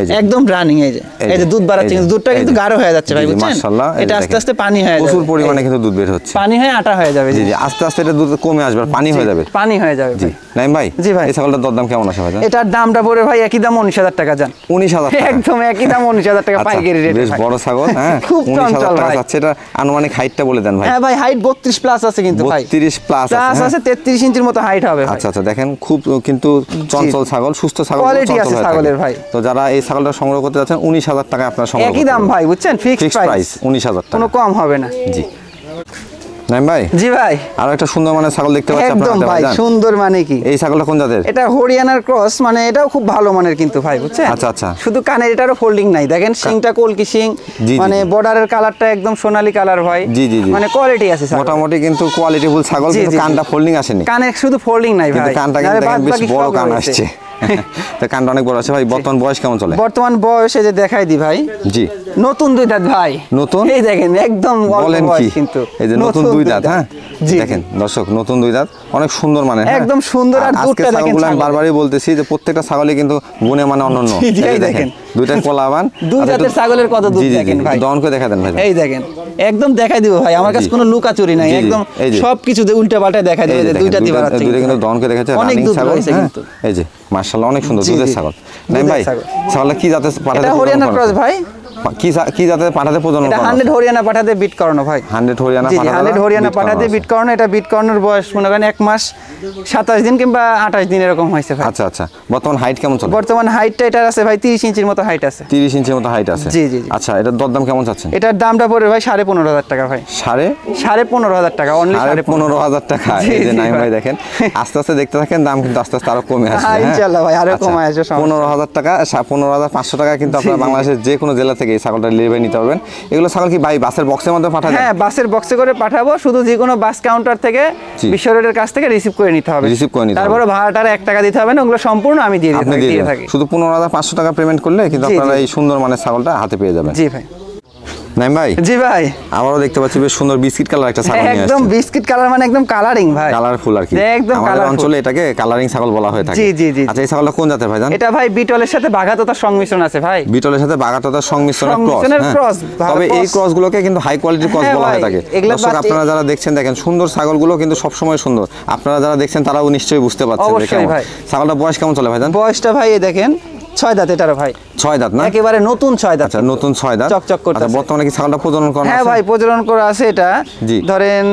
এই যে একদম রানিং। এই যে এই যে দুধ বাড়াচ্ছে, কিন্তু দুধটা কিন্তু গাঢ় হয়ে যাচ্ছে ভাই, বুঝছেন? মাশাআল্লাহ এটা আস্তে আস্তে পানি হয়ে যাবে, প্রচুর পরিমাণে কিন্তু দুধ বের হচ্ছে। পানি হয়ে আটা হয়ে যাবে। জি জি আস্তে আস্তে এটা দুধ কমে আসবে আর পানি হয়ে যাবে। পানি হয়ে যাবে জি ভাই। নাইম ভাই জি ভাই। এই ছাগলটার দরদাম কেমন আছে ভাই? এটার দামটা পড়ে ভাই একই দাম 19,000 টাকা যান। 19,000 টাকা? একদম একই দাম 19,000 টাকা আচ্ছা, পাইকারি রেট। বেশ বড় ছাগল, হ্যাঁ। খুব 19,000 চঞ্চল টাকা ভাই। যাচ্ছে। এটা আনুমানিক হাইটটা বলে দেন ভাই। হ্যাঁ ভাই হাইট 32 প্লাস আছে কিন্তু ভাই। 32 প্লাস আছে, প্লাস হ্যাঁ। আছে 33 ইঞ্চির মতো হাইট হবে ভাই। আচ্ছা আচ্ছা দেখেন খুব কিন্তু চঞ্চল ছাগল, সুস্থ ছাগল, Quality আছে ছাগলের ভাই। তো যারা এই ছাগলটা সংগ্রহ করতে যাচ্ছেন 19,000 টাকা আপনারা সংগ্রহ একই দাম ভাই, বুঝছেন? ফিক্সড ফিক্সড প্রাইস, প্রাইস 19,000 টাকা। কোনো কম হবে না। জি নাইম ভাই জি ভাই। আরো একটা সুন্দর মানের ছাগল দেখতে পাচ্ছি একদম আপনারা ভাই ভাইজান। সুন্দর, মানে কি এই ছাগলটা কোন জাতের? এটা হরিয়ানার ক্রস, মানে এটাও খুব ভালো মানের কিন্তু ভাই, বুঝছেন? আচ্ছা, আচ্ছা। শুধু কানের এটারও ফোল্ডিং নাই, দেখেন শিংটা কলকি শিং, জি, মানে জি। বর্ডারের কালারটা একদম সোনালী কালার ভাই। জি, জি, জি। মানে কোয়ালিটি আছে ছাগলের। মোটামুটি কিন্তু কোয়ালিটিফুল ছাগল, জি, কিন্তু জি, জি। কানটা ফোল্ডিং আসেনি, কানে শুধু ফোল্ডিং নাই কিন্তু ভাই, কানটা নাহলে কিন্তু দেখেন বেশ বাদবাকি বড় সব কান রয়েছে। আসছে। তো কানটা অনেক বড় আছে ভাই। বর্তমান বয়স কেমন চলে? বর্তমান বয়সে যে দেখাই দি ভাই, জি নতুন 2 দাঁত ভাই। নতুন? এই দেখেন একদম অল্প বলেন কি? বয়স কিন্তু। এই যে নতুন 2 দাঁত, হ্যাঁ। জি দেখেন দর্শক নতুন 2 দাঁত অনেক সুন্দর মানে, হ্যাঁ। একদম সুন্দর, আর আজকে দুধটা দেখেন ছাগলগুলো আমি ছাগলের। বারবারই বলতেছি যে প্রত্যেকটা ছাগলই কিন্তু গুণে মানে অনন্য। জি, জি, এই এই যে দেখেন। দুইটা কোলাবান। 2 আচ্ছা, জাতের একটু- ছাগলের কত দুধ জি, জি, জি, দেখেন ভাই। দহন করে দেখা দেন ভাই। এই দেখেন একদম দেখাই দিব ভাই, আমার কাছে জি। কোনো লুকাচুরি নাই, জি, জি, একদম এই যে। সবকিছু উল্টা পাল্টা দেখাই এই দেবে যে যে দেখেন, দুইটা দিয়ে বাড়াচ্ছে দুইটা কিন্তু দহন করে দেখাচ্ছে অনেক রানিং দুধ ছাগল, রয়েছে হ্যাঁ। কিন্তু। এই যে মাশাআল্লাহ অনেক সুন্দর জি, দুধের জি। ছাগল। নাইম দুধের ভাই ছাগল। ছাগলটা কি জাতের পাঠাতে? এটা হরিয়ানার ক্রস ভাই। কি জাতের পাঠাতে প্রজনন এটা করা? 100 হরিয়ানা পাঠাতে বিট করানো ভাই। 100 হরিয়ানা জি, জি, পাঠা 100 হরিয়ানা পাঠাতে বিট করানো। এটা বিট করানোর বয়স মনে করেন 1 মাস 27 দিন কিংবা 28 দিন এরকম হয়েছে ভাই। আচ্ছা আচ্ছা বর্তমান হাইট কেমন চলে? বর্তমান হাইটটা এটার আছে ভাই 30 ইঞ্চির মতো হাইট আছে। 30 ইঞ্চির মতো হাইট আছে। জি, জি, জি। আচ্ছা এটার দরদাম কেমন চাচ্ছেন? এটার দামটা পড়বে ভাই 15,500 টাকা ভাই। 15,500 টাকা, অনলি 15,500 টাকা। জি, এই যে জি নাইম ভাই। ভাই দেখেন আস্তে আস্তে দেখতে থাকেন, দাম কিন্তু আস্তে আস্তে আরো কমে আসবে, হ্যাঁ, হ্যাঁ? ইনশাআল্লাহ ভাই, আরো আচ্ছা, কমে আসবে, সমস্যা নেই। 15,000 টাকা 15,500 টাকা কিন্তু আপনারা জি, জি। বাংলাদেশের যে কোনো জেলা থেকে এই ছাগলটা ডেলিভারি নিতে পারবেন। এগুলো ছাগল কি ভাই বাসের বক্সের মধ্যে পাঠাবেন? হ্যাঁ বাসের বক্সে করে পাঠাবো, শুধু যে কোনো বাস কাউন্টার থেকে জি। বিশ্ব রোডের কাছ থেকে রিসিভ করে নিতে হবে। রিসিভ করে নিতে হবে। তারপরে ভাড়াটার 1 টাকা দিতে হবে না, ওগুলো সম্পূর্ণ আমি দিয়ে আপনি দিয়ে দিয়ে দেবেন। থাকি। শুধু 15,500 টাকা পেমেন্ট করলে কিন্তু জি, আপনারা জি। এই সুন্দর মানের ছাগলটা হাতে পেয়ে যাবেন। জি ভাই। নাইম ভাই জি ভাই। আবারও দেখতে পাচ্ছি বেশ সুন্দর বিস্কিট কালার একটা ছাগল নিয়ে একদম আসছে। বিস্কিট কালার, মানে একদম কালারিং ভাই। কালারফুল আর কি, একদম আমাদের colourful। অঞ্চলে এটাকে কালারিং ছাগল বলা হয়ে থাকে। জি, জি, জি। আচ্ছা এই ছাগলটা কোন জাতের ভাই জান? এটা ভাই বিটলের সাথে বাঘাততার সংমিশ্রণ আছে ভাই। বিটলের সাথে বাগাততার সংমিশ্রণের সংমিশ্রণের ক্রস, cross, তবে এই cross। ক্রসগুলোকে কিন্তু হাই কোয়ালিটির ক্রস হ্যাঁ বলা হয়ে ভাই, থাকে। এগুলা দর্শক বাদ- আপনারা যারা দেখছেন দেখেন সুন্দর ছাগলগুলো কিন্তু সবসময় সুন্দর, আপনারা যারা দেখছেন তারাও নিশ্চয়ই বুঝতে পারছেন যে অবশ্যই কেমন। ভাই। ছাগলটা বয়স কেমন চলে ভাই জান? বয়সটা ভাই এই দেখেন 6 দাঁত এটারও ভাই। 6 দাঁত না? একেবারে নতুন 6 দাঁত। আচ্ছা নতুন 6 দাঁত। চকচক করতেছে। আচ্ছা বর্তমানে কি ছাগলটা প্রজনন করা আছে? হ্যাঁ ভাই প্রজনন করা আছে এটা। জি। ধরেন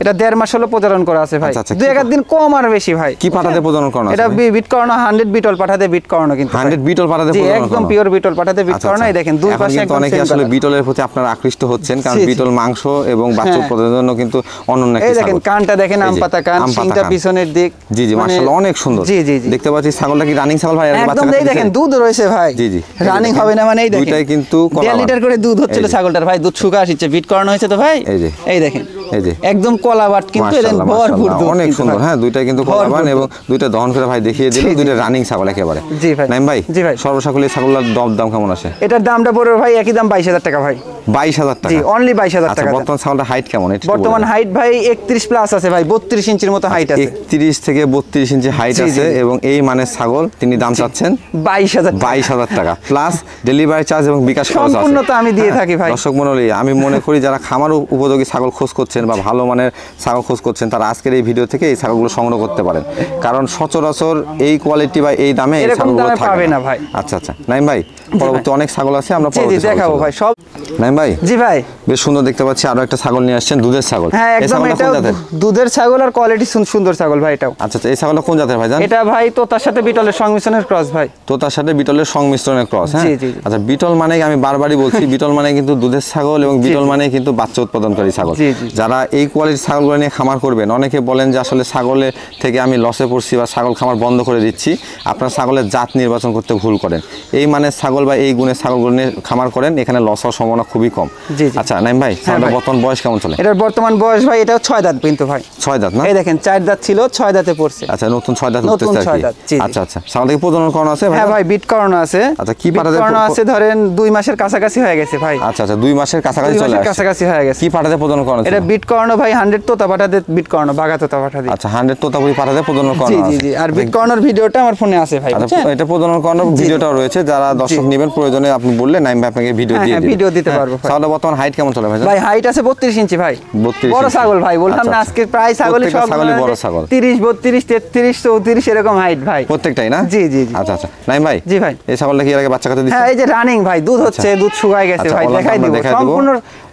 এটা 1.5 মাস হলো প্রজনন করা আছে ভাই। আচ্ছা, দুই এক দিন কম আর বেশি ভাই। কি পাঠাতে প্রজনন করানো আছে? এটা বিট করানো 100 বিটল পাঠাতে বিট করানো কিন্তু 100 বিটল পাঠাতে জি প্রজনন করানো। একদম পিওর বিটল পাঠাতে বিট করানো। এই দেখেন দুই পাশে একদম অনেকে same আসলে colour। বিটলের প্রতি আপনারা আকৃষ্ট হচ্ছেন কারণ জি, জি। বিটল মাংস এবং বাচ্চা উৎপাদনের জন্য কিন্তু অনন্য এই একটি দেখেন ছাগল। কানটা দেখেন এই যে, আম পাতা কান, আম পাতা সিংটা কান। পিছনের দিক। জি জি মানে- মাশাআল্লাহ অনেক সুন্দর। জি জি জি। দেখতে পাচ্ছি ছাগলটা কি রানিং ছাগল ভাই? আর বাচ্চা একদম এই কাচ্চা দেখেন দিছে? দুধ রয়েছে ভাই। জি জি। রানিং হবে না মানে এই দেখেন দুইটাই কিন্তু 1.5 লিটার করে দুধ হচ্ছিল ছাগলটার ভাই। দুধ শুকা আসছে বিট করানো হয়েছে তো ভাই। এই যে। এই দেখেন এই যে। একদম কলা বাট কিন্তু এদের মাশাআল্লাহ, ভরপুর মাশাআল্লাহ, দুধ অনেক কিন্তু সুন্দর। ভাই। হ্যাঁ দুইটাই কিন্তু ভরপুর কলাবান দুধ। এবং দুইটা দহন করে ভাই দেখিয়ে দিল। জি, জি। দুইটা রানিং ছাগল একেবারে। জি ভাই। নাইম ভাই। জি ভাই। সর্বসাকুল্যে ছাগলের দাম কেমন আছে? এটার দামটা পড়বে ভাই একই দাম 22,000 টাকা ভাই। 22,000 টাকা। জি অনলি 22,000 আচ্ছা টাকা। বর্তমান ছাগলটা হাইট কেমন? এটা একটু বর্তমান বলে হাইট ভাই 31 প্লাস আছে ভাই। 32 ইঞ্চির মতো হাইট দেন। আছে। 31 থেকে 32 ইঞ্চি হাইট জি, জি, আছে জি। এবং এই মানের ছাগল তিনি দাম চাচ্ছেন 22,000 টাকা। 22,000 টাকা প্লাস ডেলিভারি চার্জ এবং বিকাশ খরচ আছে। সম্পূর্ণ তো আমি দিয়ে থাকি ভাই। দর্শক মণ্ডলী আমি মনে করি যারা খামার উপযোগী ছাগল খোঁজ করছেন বা ভালো মানের ছাগল খোঁজ করছেন তারা আজকের এই ভিডিও থেকে এই ছাগলগুলো সংগ্রহ করতে পারেন কারণ সচরাচর এই কোয়ালিটি বা এই দামে এই এরকম ছাগলগুলো দামে থাকে পাবে না ভাই। আচ্ছা আচ্ছা নাইম ভাই পরবর্তী অনেক ছাগল আছে আমরা জি জি পরবর্তী ছাগল দেখাবো চলে ভাই যাবো। সব। নাইম ভাই জি ভাই। বেশ সুন্দর দেখতে পাচ্ছি আরো একটা ছাগল নিয়ে আসছেন দুধের ছাগল। হ্যাঁ এই একদম ছাগলটা এটা কোন জাতের? দুধের ছাগল আর কোয়ালিটি সুন্দর ছাগল ভাই এটাও। আচ্ছা আচ্ছা এই ছাগলটা কোন জাতের ভাই জান? এটা ভাই তোতার সাথে বিটলের সংমিশ্রণের ক্রস ভাই। তোতার সাথে বিটলের সংমিশ্রণের ক্রস। হ্যাঁ জি, জি, জি। আচ্ছা বিটল মানে আমি বারবারই বলছি বিটল মানে কিন্তু দুধের ছাগল এবং বিটল মানে কিন্তু বাচ্চা উৎপাদনকারী ছাগল। জি, জি। যারা এই কোয়ালিটির ছাগলগুলো নিয়ে খামার করবেন অনেকে বলেন যে আসলে ছাগলের থেকে আমি লসে পড়ছি বা ছাগল খামার বন্ধ করে দিচ্ছি। আপনার ছাগলের জাত নির্বাচন করতে ভুল করেন। এই মানের ছাগল বা এই গুণের ছাগলগুলো নিয়ে খামার করেন এখানে লস হওয়ার সম্ভাবনা খুবই কম। জি, জি। আচ্ছা নাইম ভাই ছাগলের ভাই। বর্তমান বয়স কেমন চলে? এটার বর্তমান বয়স ভাই এটাও 6 দাঁত কিন্তু ভাই। 6 দাঁত না? এই দেখেন 4 দাঁত ছিল 6 দাঁতে পড়ছে। আচ্ছা নতুন 6 দাঁত নতুন উঠতেছে আর 6 কি। দাঁত, জি, জি। আচ্ছা আচ্ছা ছাগলটা কি প্রজনন করানো আছে ভাই? হ্যাঁ ভাই বিট করানো আছে। আচ্ছা, কি বিট পাঠাতে করানো আছে ধরেন 2 মাসের কাছাকাছি হয়ে গেছে ভাই। আচ্ছা আচ্ছা 2 মাসের কাছাকাছি 2 চলে মাসের আসছে। কাছাকাছি হয়ে গেছে। কি পাঠাতে প্রজনন করানো এটা ছিল? বিট করানো ভাই 100 তোতা পাঠাতে বিট করানো বাঘা তোতা পাঠাতে। আচ্ছা 100 তোতাপুরি পাঠাতে প্রজনন করানো জি আছে। জি জি আর বিট করানোর ভিডিওটা আমার ফোনে আছে ভাই আচ্ছা বুঝছেন? এটা প্রজনন করানোর ভিডিওটাও রয়েছে যারা দর্শক নেবেন প্রয়োজনে আপনি বললে নাইম ভাই আপনাকে ভিডিও হ্যাঁ, দিয়ে হ্যাঁ, দিবেন। ভিডিও দিতে পারবো ভাই। ছাগলের বর্তমান হাইট কেমন চলে ভাই? ভাই হাইট আছে 32 ইঞ্চি ভাই। 32 বড় ইঞ্চি। ছাগল ভাই বললাম আচ্ছা, না আচ্ছা। আজকে প্রায় ছাগলই প্রত্যেকটা সব ছাগলই বড় ছাগল। 30 32 33 34 এরকম হাইট ভাই। প্রত্যেকটাই না? জি জি জি। আচ্ছা আচ্ছা নাইম ভাই জি ভাই। এই ছাগলটা কি এর আগে বাচ্চা কাচ্চা দিচ্ছে? হ্যাঁ এই যে রানিং ভাই দুধ হচ্ছে দুধ শুকায় গেছে আচ্ছা, ভাই ওলান দেখাই আমরা দিব দেখাই দিব। সম্পূর্ণ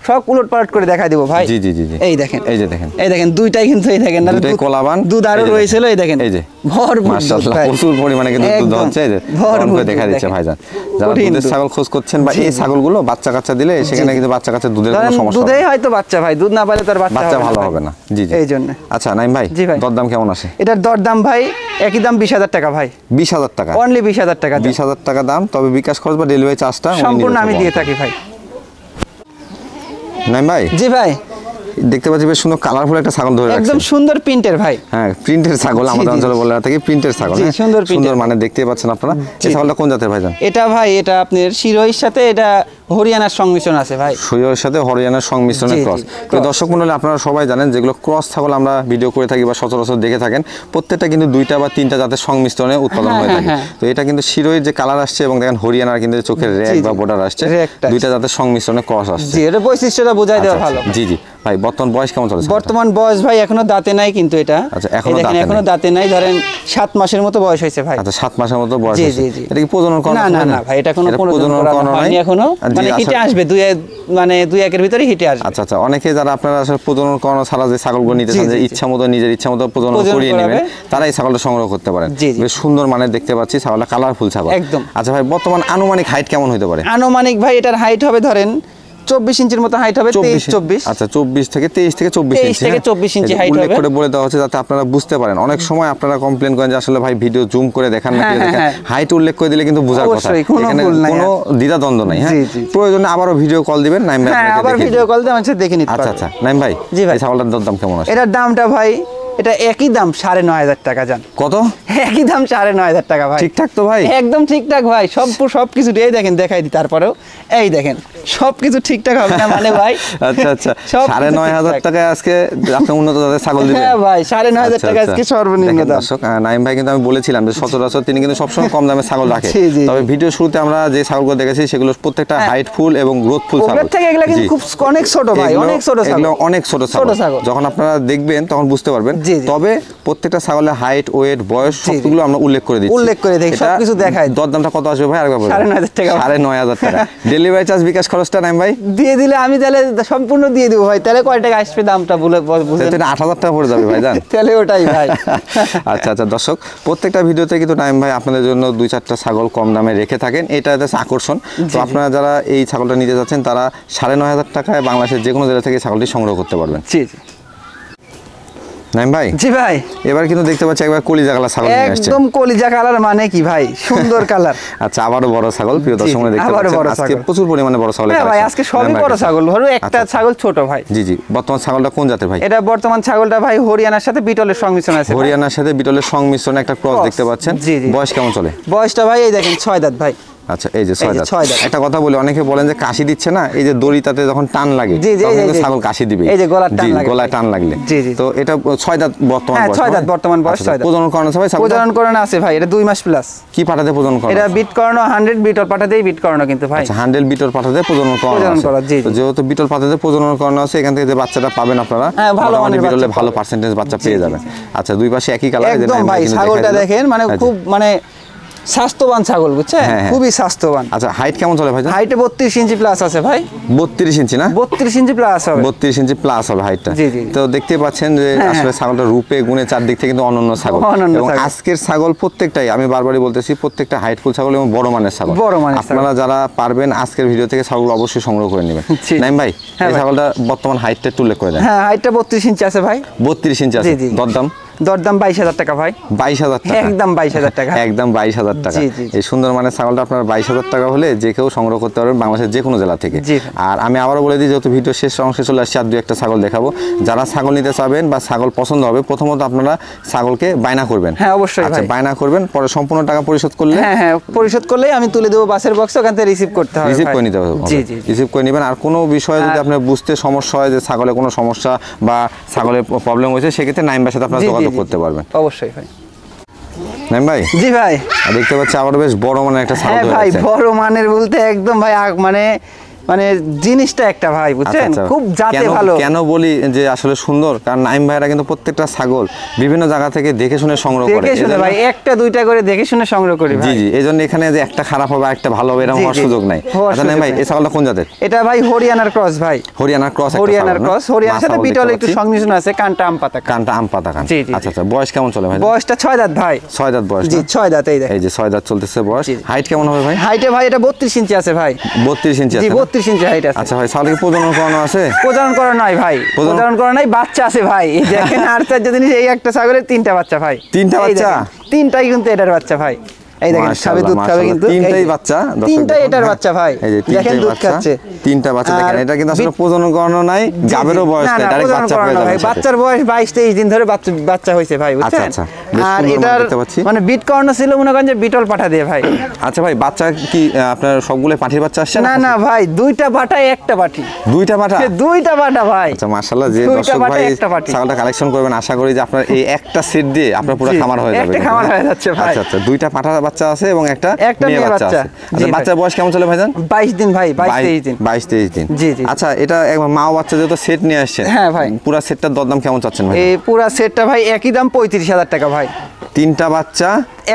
সব উলটপালট করে দেখাই দিব ভাই। জি জি জি জি। এই দেখেন এই যে দেখেন। এই দেখেন দুইটাই কিন্তু এই দেখেন না দুইটাই কোলাবান। দুধ আরো এই যে রয়েছিল এই দেখেন এই যে ভরপুর দুধ মাশাআল্লাহ ভাই। প্রচুর পরিমাণে কিন্তু দুধ একদম হচ্ছে এই যে ভরপুর অন করে দেখা দুধ দিচ্ছে দেখেন। ভাইজান। যারা কঠিন দুধের দুধ। ছাগল খোঁজ করছেন বা জি, এই জি। ছাগলগুলো বাচ্চা কাচ্চা দিলে সেখানে কিন্তু বাচ্চা কাচ্চা দুধের কোনো ধরেন সমস্যা হবে দুধেই না। হয়তো বাচ্চা ভাই দুধ না পালে তার বাচ্চা ভালো ভাই। হবে না। জি জি এই জন্য আচ্ছা নাইম ভাই জি ভাই। দরদাম কেমন আসে? এটার দরদাম ভাই একই দাম 20,000 টাকা ভাই। 20,000 টাকা। অনলি 20,000 টাকা দাম। 20,000 টাকা দাম তবে বিকাশ খরচ বা ডেলিভারি চার্জটা সম্পূর্ণ আমি দিয়ে থাকি ভাই। নাইম ভাই জি ভাই দেখতে পাচ্ছি বেশ সুন্দর কালারফুল একটা ছাগল ধরে রাখছেন। একদম সুন্দর প্রিন্টের ভাই। হ্যাঁ প্রিন্টের ছাগল জি, আমাদের জি, অঞ্চলে জি। বলে থাকে প্রিন্টের ছাগল। জি, হ্যাঁ, সুন্দর printed। সুন্দর মানে দেখতে পাচ্ছেন আপনারা। এই ছাগলটা কোন জাতের ভাইজান? এটা ভাই এটা আপনার শিরোহির সাথে এটা হরিয়ানার সংমিশ্রণ আছে ভাই। সরিয়র সাথে হরিয়ানার সংমিশ্রণের জি, জি, ক্রস। cross। দর্শক মণ্ডলী আপনারা সবাই জানেন যেগুলো ক্রস ছাগল আমরা ভিডিও করে থাকি বা সচরাচর দেখে থাকেন প্রত্যেকটা কিন্তু 2টা বা 3টা জাতের সংমিশ্রণে উৎপাদন হ্যাঁ, হয়ে থাকে। হ্যাঁ, তো এটা কিন্তু শিরোহির যে কালার আসছে এবং দেখেন হরিয়ানার কিন্তু চোখের রেক জি, বা জি। বর্ডার আসছে রেকটা 2টা জাতের সংমিশ্রণে ক্রস আসছে। জি এটা বৈশিষ্ট্যটা বোঝাই দেওয়া আচ্ছা, ভালো। আচ্ছা। জি জি ভাই বর্তমান বয়স কেমন চলছে? বর্তমান বয়স ভাই এখনো দাঁতে নাই কিন্তু এটা। আচ্ছা, এই এখনো দেখেন, দাঁতে এখনো নাই। দাঁতে নাই ধরেন 7 মাসের মতো বয়স হয়েছে ভাই। আচ্ছা 7 মাসের মতো বয়স জি, হয়েছে। জি, জি। এটা কি প্রজনন করানো? না না না ভাই এটা কোনো প্রজনন করানো হয়নি এখনো। মানে হিটে আসবে মানে 2-1 ভিতরে হিটে আসবে। আচ্ছা আচ্ছা অনেকে যারা আপনারা আসলে প্রজনন করানো ছাড়া যে ছাগলগুলো নিতে জি, চান যে জি, জি। ইচ্ছা মতো নিজের ইচ্ছা মতো প্রজনন প্রজনন করিয়ে করাবে। নেবেন তারা এই ছাগলটা সংগ্রহ করতে পারেন। জি, জি। বেশ সুন্দর মানের দেখতে পাচ্ছি ছাগলটা কালারফুল ছাগল একদম। আচ্ছা ভাই বর্তমান আনুমানিক হাইট কেমন হতে পারে? আনুমানিক ভাই এটার হাইট হবে ধরেন 24 ইঞ্চির মতো হাইট হবে 23-24। আচ্ছা 23 থেকে 24 23 ইঞ্চি। থেকে হ্যাঁ? 24 ইঞ্চি এই যে height উল্লেখ হবে। করে বলে দেওয়া হচ্ছে যাতে আপনারা বুঝতে পারেন। অনেক সময় আপনারা কমপ্লেন করেন যে আসলে ভাই ভিডিও জুম করে দেখান না হ্যাঁ, কি দেখেন হ্যাঁ। হাইট উল্লেখ করে দিলে কিন্তু বোঝার কথা। অবশ্যই, কোনো এখানে ভুল নাই। কোনো দ্বিধাদ্বন্দ্ব নাই। হ্যাঁ জি, জি। প্রয়োজনে আবারও ভিডিও কল দিবেন নাইম ভাই হ্যাঁ আপনাকে আবার দেখিয়ে ভিডিও দিবে। কল দিয়ে মানুষ দেখে নিতে আচ্ছা পারবে। আচ্ছা নাইম ভাই জি ভাই। এই ছাগলটার দাম কেমন আছে? এটার দামটা ভাই এটা একই দাম 9,500 টাকা জান। কত? একই দাম 9,500 টাকা ভাই। ঠিকঠাক তো ভাই? একদম ঠিকঠাক ভাই সবকিছু এই দেখেন দেখাই দিই তারপরেও এই দেখেন সবকিছু ঠিকঠাক হবে না মানে ভাই। আচ্ছা আচ্ছা সবকিছু 9,500 ঠিকঠাক। টাকায় আজকে আপনি উন্নত জাতের ছাগল দিবেন? হ্যাঁ ভাই 9,500 আচ্ছা, টাকা আচ্ছা। আজকে সর্বনিম্ন দেখেন দাম। দর্শক, নাইম ভাই কিন্তু আমি বলেছিলাম যে সচরাচর তিনি কিন্তু সবসময় কম দামে ছাগল রাখে। জি, জি, তবে জি। ভিডিও শুরুতে আমরা যে ছাগলগুলো দেখেছি সেগুলো প্রত্যেকটা হ্যাঁ। হাইটফুল এবং গ্রোথফুল ছাগল। ওগুলোর থেকে এগুলা কিন্তু জি। খুব অনেক ছোট ভাই এগুলো- অনেক ছোট ছাগল। এগুলো অনেক ছোট ছোট ছাগল। যখন আপনারা দেখবেন তখন বুঝতে পারবেন। জি, জি, জি। তবে প্রত্যেকটা ছাগলের হাইট, ওয়েট, বয়স জি, জি। সবগুলো আমরা উল্লেখ করে দিচ্ছি। উল্লেখ করে দেখি, এটা সবকিছু দেখাই। দরদামটা কত আসবে ভাই আরেকবার বলুন? 9,500 টাকা। 9,500 টাকা। ডেলিভারি চার্জ বিকাশ খরচটা নাইম ভাই? দিয়ে দিলে আমি তাহলে সম্পূর্ণ দিয়ে দিব ভাই, তাহলে কয় টাকা আসবে দামটা বলে বুঝেন? তাহলে 8,000 টাকা পড়ে যাবে ভাই জান। তাহলে ওটাই ভাই। আচ্ছা আচ্ছা দর্শক, প্রত্যেকটা ভিডিওতে কিন্তু নাইম ভাই আপনাদের জন্য 2-4টা ছাগল কম দামে রেখে থাকেন, এটা হচ্ছে আকর্ষণ। তো আপনারা যারা এই ছাগলটা নিতে যাচ্ছেন তারা 9,500 টাকায় বাংলাদেশের যে কোনো জেলা থেকে ছাগলটি সংগ্রহ করতে পারবেন। জি জি নাইম ভাই, জি ভাই, এবার কিন্তু দেখতে পাচ্ছি একবার কলিজা কালার ছাগল নিয়ে আসছেন। একদম কলিজা কালার, মানে কি ভাই, সুন্দর কালার। আচ্ছা, আবারও বড় ছাগল, প্রিয় জি, দর্শক দেখতে আবারও বড় পাচ্ছেন আজকে ছাগল। প্রচুর পরিমাণে বড় ছাগল। হ্যাঁ ভাই, আজকে সবই বড় ছাগল, ধরো একটা ছাগল ছোট ভাই। জি জি, বর্তমান ছাগলটা কোন জাতের ভাই? এটা বর্তমান ছাগলটা ভাই হরিয়ানার সাথে বিটলের সংমিশ্রণ আছে। হরিয়ানার সাথে বিটলের সংমিশ্রণে একটা ক্রস Cross, দেখতে পাচ্ছেন। জি, জি। বয়স কেমন চলে? বয়সটা ভাই এই দেখেন 6 দাঁত ভাই। আচ্ছা, এই যে 6 দাঁত। 6 দাঁত। একটা কথা বলি, অনেকে বলেন যে কাশি দিচ্ছে না, এই যে দড়িটাতে যখন টান লাগে জি, জি, তখন এই কিন্তু যে, ছাগল কাশি দিবে। এই যে গলার টান জি, লাগে। গলায় টান লাগলে। জি, জি। তো এটা 6 দাঁত বর্তমান হ্যাঁ, বয়স। 6 দাঁত বর্তমান বয়স, 6 দাঁত। প্রজনন করানো আছে ভাই ছাগলটা? প্রজনন করানো আছে ভাই, এটা 2 মাস প্লাস। কি পাঠাতে প্রজনন করানো? এটা বিট করানো 100 বিটল পাঠাতেই বিট করানো কিন্তু ভাই। আচ্ছা, 100 বিটল পাঠাতে প্রজনন করানো প্রজনন আছে। করা, জি, জি। তো যেহেতু বিটল পাঠাতে প্রজনন করানো আছে, এখান থেকে যে বাচ্চাটা পাবেন আপনারা, হ্যাঁ, ভালো মোটামুটি মানের বিটলে বাচ্চা ভালো পাবেন। পার্সেন্টেজ বাচ্চা জি, পেয়ে জি, যাবেন। আচ্ছা, দুই পাশে একই কালার। একদম ভাই, ছাগলটা দেখেন, মানে খুব মানে স্বাস্থ্যবান ছাগল, বুঝছেন? হ্যাঁ, হ্যাঁ। খুবই স্বাস্থ্যবান। আচ্ছা, হাইট কেমন চলে ভাই? হাইটে 32 ইঞ্চি প্লাস আছে ভাই। 32 ইঞ্চি না? 32 ইঞ্চি প্লাস হবে। 32 ইঞ্চি প্লাস হবে হাইটটা। জি, জি। তো দেখতে পাচ্ছেন যে হ্যাঁ, আসলে ছাগলটা রূপে গুণে চারদিক থেকে কিন্তু অনন্য ছাগল। অনন্য এবং ছাগল। আজকের ছাগল প্রত্যেকটাই, আমি বারবারই বলতেছি, প্রত্যেকটা হাইটফুল ছাগল এবং বড় মানের ছাগল। বড় মানের আপনারা যারা পারবেন আজকের ভিডিও থেকে ছাগল অবশ্যই সংগ্রহ করে নেবেন। জি। নাইম ভাই, হ্যাঁ এই ভাই। ছাগলটা বর্তমান হাইটটা একটু উল্লেখ করে দেন। হ্যাঁ, হাইটটা 32 ইঞ্চি আছে ভাই। 32 ইঞ্চি আছে। জি, জি। দরদাম? দরদাম 22,000 টাকা ভাই। 22,000 টাকা। একদম 22,000 টাকা। একদম 22,000 টাকা। জি, জি, জি। এই সুন্দর মানের ছাগলটা আপনার 22,000 টাকা হলে যে কেউ সংগ্রহ করতে পারবেন বাংলাদেশের যে কোনো জেলা থেকে। জি। আর আমি আবারও বলে দিই, যেহেতু ভিডিও শেষ অংশে চলে আসছে, আর 2-1টা ছাগল দেখাবো। যারা ছাগল নিতে চাবেন বা ছাগল পছন্দ হবে, প্রথমত আপনারা ছাগলকে বায়না করবেন। হ্যাঁ, অবশ্যই আচ্ছা, ভাই। বায়না করবেন, পরে সম্পূর্ণ টাকা পরিশোধ করলে হ্যাঁ হ্যাঁ, পরিশোধ করলেই আমি তুলে দেবো বাসের বক্সে, ওখান থেকে রিসিভ করতে হবে। রিসিভ ভাই। করে নিতে হবে। জি জি জি। রিসিভ করে নেবেন। আর কোনো বিষয়ে যদি আপনার বুঝতে সমস্যা হয় যে ছাগলের কোনো সমস্যা বা ছাগলের প্রবলেম হয়েছে, সেক্ষেত্রে নাইমের সাথে আপনারা জি, জি, যোগাযোগ জি, করতে জি। পারবেন। অবশ্যই ভাই। নাইম ভাই, জি ভাই। আর দেখতে পাচ্ছি আবার বেশ বড় মানের একটা ছাগল হ্যাঁ ধরে ভাই, রাখছেন। বড় মানের বলতে একদম ভাই মানে মানে জিনিসটা একটা ভাই, বুঝছেন? আচ্ছা, আচ্ছা। খুব জাতে কেন- ভালো। কেন বলি যে আসলে সুন্দর, কারণ নাইম ভাইরা কিন্তু প্রত্যেকটা ছাগল বিভিন্ন জায়গা থেকে দেখে শুনে সংগ্রহ করে। দেখে শুনে এজন্য- ভাই, একটা দুইটা করে দেখে শুনে সংগ্রহ করি জি ভাই। জি, এই জন্য এখানে যে একটা খারাপ হবে একটা ভালো হবে এরকম জি, হওয়ার জি। সুযোগ নাই। হওয়ার আচ্ছা নাইম সুযোগ ভাই, নাই। এই ছাগলটা কোন জাতের? এটা ভাই হরিয়ানার ক্রস ভাই। হরিয়ানার ক্রস। হরিয়ানার ক্রস, হরিয়ানার সাথে বিটল একটু সংমিশ্রণ আছে, কানটা আম পাতা। কানটা আম পাতা কান। জি, জি, আচ্ছা জি। আচ্ছা, বয়স কেমন চলে ভাই? বয়সটা 6 দাঁত ভাই। 6 দাঁত বয়স জি, না? 6 দাঁত, এই দেখ। এই যে 6 দাঁত চলতেছে বয়স। জি, জি। হাইট কেমন হবে ভাই? হাইটে ভাই এটা 32 ইঞ্চি আছে ভাই। 32 ইঞ্চি জি, আছে না? 32 ইঞ্চি হাইট আছে। আচ্ছা ভাই, ছাগলকে প্রজনন করানো আছে? প্রজনন করা নাই ভাই, প্রজনন করা নাই, বাচ্চা আছে ভাই। এই দেখেন, আর চার জিনিস, এই একটা ছাগলের 3টা বাচ্চা ভাই। 3টা এই বাচ্চা? দেখেন, 3টাই কিন্তু এটার বাচ্চা ভাই। এই দেখেন, খাবে, মাশাআল্লাহ, দুধ খাবে কিন্তু। মাশাআল্লাহ। এই 3টাই যে, বাচ্চা, দর্শক 3টাই দেখুন, এটার হ্যাঁ। বাচ্চা ভাই। এই যে দেখেন 3টাই দুধ বাচ্চা, খাচ্ছে। 3টা বাচ্চা দেখেন। আর এটা কিন্তু আসলে বিট- প্রজনন করানো নাই, জি, জি। গাবেরও বয়স না, নাই, না, ডাইরেক্ট প্রজনন বাচ্চা করানো পেয়ে ভাই। যাবে। বাচ্চার বয়স 22-23 দিন ধরে বাচ্চা হয়েছে ভাই, বুঝছেন? আচ্ছা, বেশ আর সুন্দর এটার দেখতে পাচ্ছি। মানে বিট করানো ছিল মনে করেন যে বিটল পাঠা দিয়ে ভাই। আচ্ছা ভাই, বাচ্চা কি আপনার সবগুলো পাঠির বাচ্চা আসছে না না ভাই, 2টা পাঠায় একটা পাঠি। 2টা পাঠা? 2টা পাঠা ভাই। আচ্ছা, মাশাআল্লাহ। যে 2টা দর্শক পাঠা, ভাই একটা পাঠি। ছাগলটা কালেকশন করবেন, আশা করি যে আপনার এই একটা সেট দিয়ে আপনার পুরো জি, খামার হয়ে যাবে। একটা খামার হয়ে যাচ্ছে ভাই। আচ্ছা আচ্ছা, 2টা পাঠা বাচ্চা আছে এবং একটা মেয়ে বাচ্চা আছে। জি আচ্ছা, ভাই। বাচ্চার বয়স কেমন চলে ভাইজান? 22 দিন ভাই, 22-23 দিন। 22-23 দিন। জি, জি। আচ্ছা, এটা একবার মা ও বাচ্চা যেহেতু সেট নিয়ে আসছেন, হ্যাঁ ভাই। পুরো সেটটার দরদাম কেমন চাচ্ছেন ভাই? এই পুরা সেটটা ভাই একই দাম 35,000 টাকা ভাই। 3টা বাচ্চা,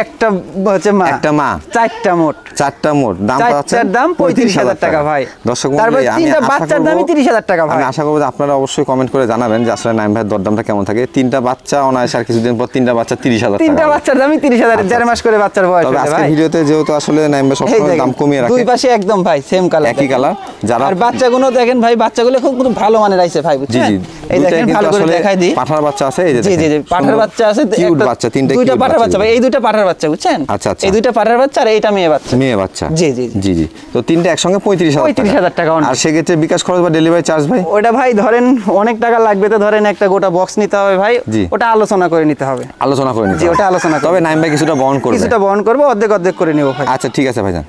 একটা হচ্ছে মা, একটা মা, 4টা মোট। 4টা মোট, দাম পাচ্ছেন চারটার দাম 35,000 টাকা ভাই। দর্শক তারপর মণ্ডলী, আমি 3টা আশা বাচ্চার করব- দামই 30,000 টাকা ভাই। আমি আশা করবো যে আপনারা অবশ্যই কমেন্ট করে জানাবেন যে আসলে নাইম ভাইয়ের দরদামটা কেমন থাকে। 3টা বাচ্চা অনায়াসে আর কিছুদিন পর 3টা বাচ্চা 30,000 টাকা 3টা হবে। বাচ্চার দামই 30,000, 1.5 মাস করে বাচ্চার বয়স তবে হয়েছে আজকের ভাই। ভিডিওতে যেহেতু আসলে নাইম ভাই এই সবসময় দেখেন, দাম কমিয়ে রাখে, দুই পাশে একদম ভাই সেম কালার, একই কালার। যারা আর বাচ্চাগুলো দেখেন ভাই, বাচ্চাগুলো খুব কিন্তু ভালো মানের আইছে ভাই, জি বুঝছেন? জি, এই দুইটাই দেখেন, কিন্তু ভালো করে আসলে দেখাই দিই। পাঠার বাচ্চা আছে, এই যে জি জি জি, দেখেন, পাঠার সুন্দর বাচ্চা আছে, কিউট বাচ্চা, 3টা দুইটা কিউট পাঠার বাচ্চা বাচ্চা ভাই, এই দুইটা পাঠার বাচ্চা, বুঝছেন? আচ্ছা, আচ্ছা। এই দুইটা পাঠার বাচ্চা আর এইটা মেয়ে বাচ্চা। মেয়ে বাচ্চা। জি, জি, জি। জি জি। তো 3টা একসঙ্গে 35,000 টাকা only। আর সেক্ষেত্রে বিকাশ খরচ বা ডেলিভারি চার্জ ভাই? ওটা ভাই ধরেন অনেক টাকা লাগবে, তো ধরেন একটা গোটা বক্স নিতে হবে ভাই, জি। ওটা আলোচনা করে নিতে হবে। আলোচনা করে নিতে জি, হবে। ওটা আলোচনা করে। তবে নাইম ভাই কিছুটা বহন করবে। কিছুটা বহন করবো, অর্ধেক অর্ধেক করে নেবো ভাই। আচ্ছা, ঠিক আছে ভাইজান।